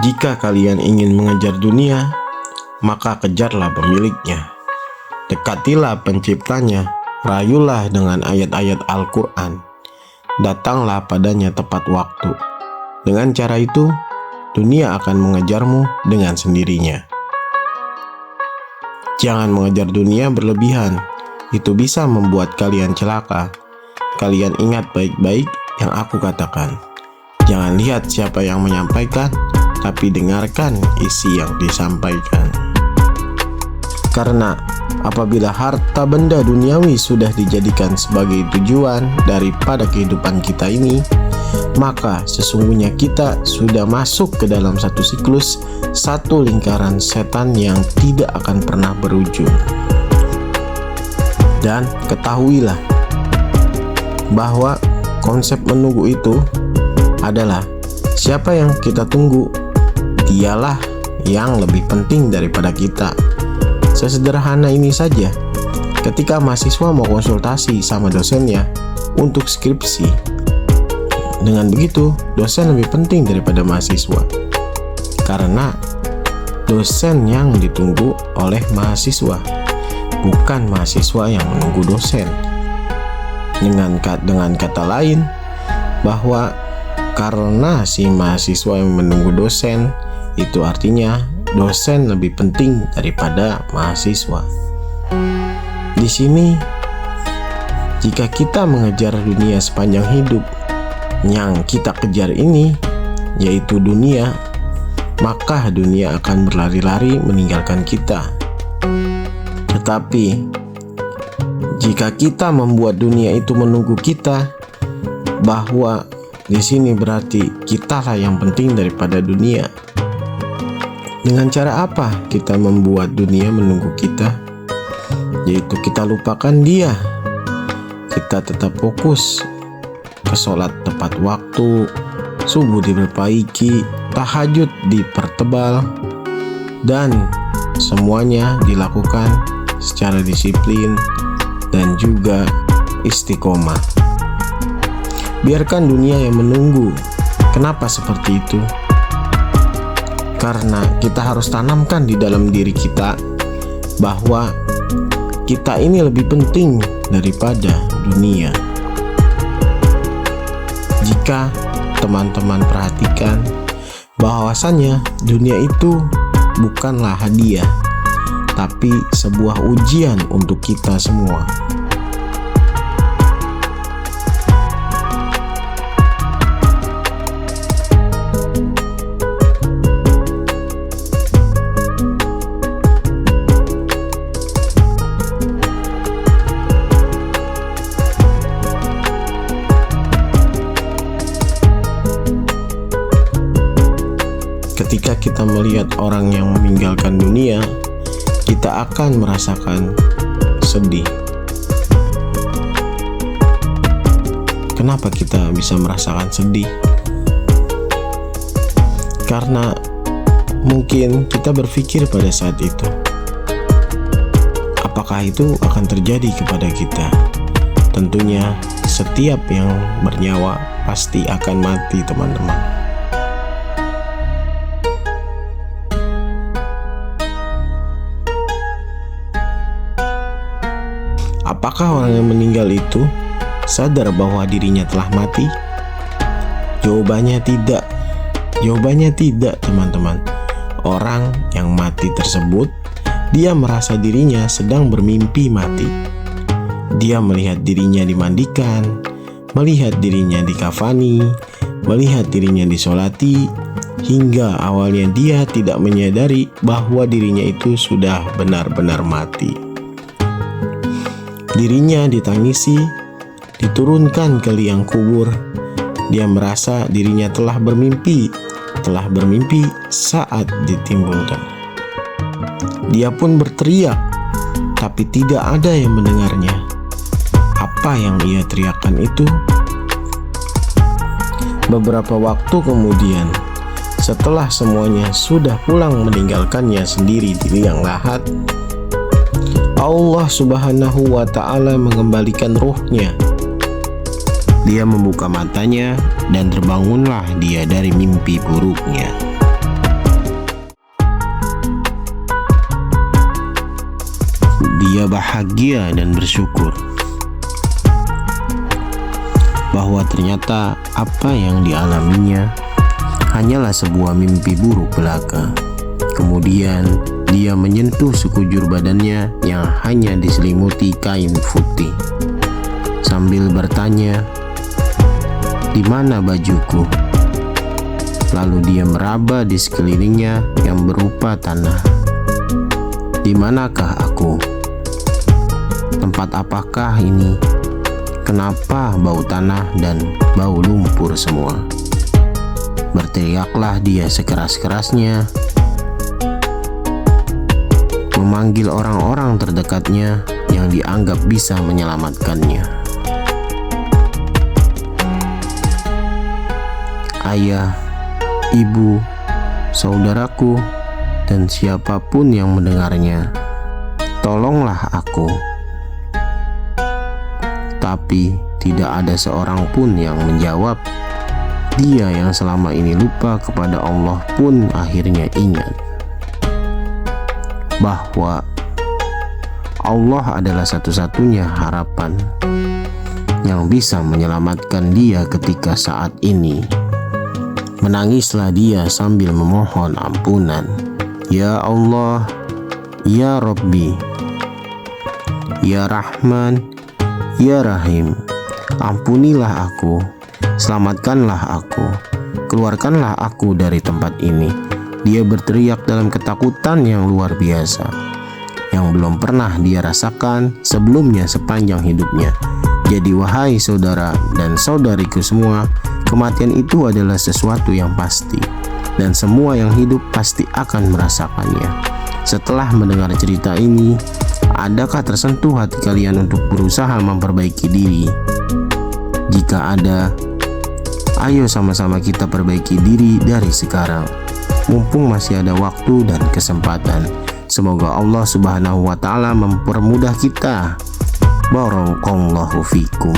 Jika kalian ingin mengejar dunia, maka kejarlah pemiliknya. Dekatilah penciptanya, rayulah dengan ayat-ayat Al-Quran. Datanglah padanya tepat waktu. Dengan cara itu, dunia akan mengejarmu dengan sendirinya. Jangan mengejar dunia berlebihan, itu bisa membuat kalian celaka. Kalian ingat baik-baik yang aku katakan. Jangan lihat siapa yang menyampaikan, tapi dengarkan isi yang disampaikan. Karena apabila harta benda duniawi sudah dijadikan sebagai tujuan daripada kehidupan kita ini, maka sesungguhnya kita sudah masuk ke dalam satu siklus, satu lingkaran setan yang tidak akan pernah berujung. Dan ketahuilah bahwa konsep menunggu itu adalah siapa yang kita tunggu, dialah yang lebih penting daripada kita. Sesederhana ini saja, ketika mahasiswa mau konsultasi sama dosennya untuk skripsi, dengan begitu dosen lebih penting daripada mahasiswa, karena dosen yang ditunggu oleh mahasiswa, bukan mahasiswa yang menunggu dosen. Dengan kata lain, bahwa karena si mahasiswa yang menunggu dosen, itu artinya dosen lebih penting daripada mahasiswa. Di sini, jika kita mengejar dunia sepanjang hidup, yang kita kejar ini yaitu dunia, maka dunia akan berlari-lari meninggalkan kita. Tetapi jika kita membuat dunia itu menunggu kita, bahwa di sini berarti kitalah yang penting daripada dunia. Dengan cara apa kita membuat dunia menunggu kita? Yaitu kita lupakan dia. Kita tetap fokus ke sholat tepat waktu, subuh diperbaiki, tahajud dipertebal, dan semuanya dilakukan secara disiplin dan juga istiqomah. Biarkan dunia yang menunggu. Kenapa seperti itu? Karena kita harus tanamkan di dalam diri kita bahwa kita ini lebih penting daripada dunia. Jika teman-teman perhatikan bahwasannya dunia itu bukanlah hadiah, tapi sebuah ujian untuk kita semua. Ketika kita melihat orang yang meninggalkan dunia, kita akan merasakan sedih. Kenapa kita bisa merasakan sedih? Karena mungkin kita berpikir pada saat itu, apakah itu akan terjadi kepada kita? Tentunya setiap yang bernyawa pasti akan mati, teman-teman. Apakah orang yang meninggal itu sadar bahwa dirinya telah mati? Jawabannya tidak. Jawabannya tidak, teman-teman. Orang yang mati tersebut, dia merasa dirinya sedang bermimpi mati. Dia melihat dirinya dimandikan, melihat dirinya dikafani, melihat dirinya disolati, hingga awalnya dia tidak menyadari bahwa dirinya itu sudah benar-benar mati. Dirinya ditangisi, diturunkan ke liang kubur. Dia merasa dirinya telah bermimpi saat ditimbulkan. Dia pun berteriak, tapi tidak ada yang mendengarnya. Apa yang ia teriakkan itu? Beberapa waktu kemudian, setelah semuanya sudah pulang meninggalkannya sendiri di liang lahat, Allah Subhanahu wa Ta'ala mengembalikan ruhnya. Dia membuka matanya dan terbangunlah dia dari mimpi buruknya. bahagia dan bersyukur bahwa ternyata apa yang dialaminya hanyalah sebuah mimpi buruk belaka. Kemudian dia menyentuh sekujur badannya yang hanya diselimuti kain putih sambil bertanya, "Di mana bajuku?" Lalu dia meraba di sekelilingnya yang berupa tanah. "Di manakah aku? Tempat apakah ini? Kenapa bau tanah dan bau lumpur semua?" Berteriaklah dia sekeras-kerasnya, memanggil orang-orang terdekatnya yang dianggap bisa menyelamatkannya. Ayah, ibu, saudaraku, dan siapapun yang mendengarnya, tolonglah aku. Tapi tidak ada seorang pun yang menjawab. Dia yang selama ini lupa kepada Allah pun akhirnya ingat bahwa Allah adalah satu-satunya harapan yang bisa menyelamatkan dia ketika saat ini. Menangislah dia sambil memohon ampunan. "Ya Allah, Ya Rabbi, Ya Rahman, Ya Rahim, ampunilah aku, selamatkanlah aku, keluarkanlah aku dari tempat ini." Dia berteriak dalam ketakutan yang luar biasa, yang belum pernah dia rasakan sebelumnya sepanjang hidupnya. Jadi wahai saudara dan saudariku semua, kematian itu adalah sesuatu yang pasti, dan semua yang hidup pasti akan merasakannya. Setelah mendengar cerita ini, adakah tersentuh hati kalian untuk berusaha memperbaiki diri? Jika ada, ayo sama-sama kita perbaiki diri dari sekarang, mumpung masih ada waktu dan kesempatan. Semoga Allah Subhanahu wa Ta'ala mempermudah kita. Barakallahu fikum.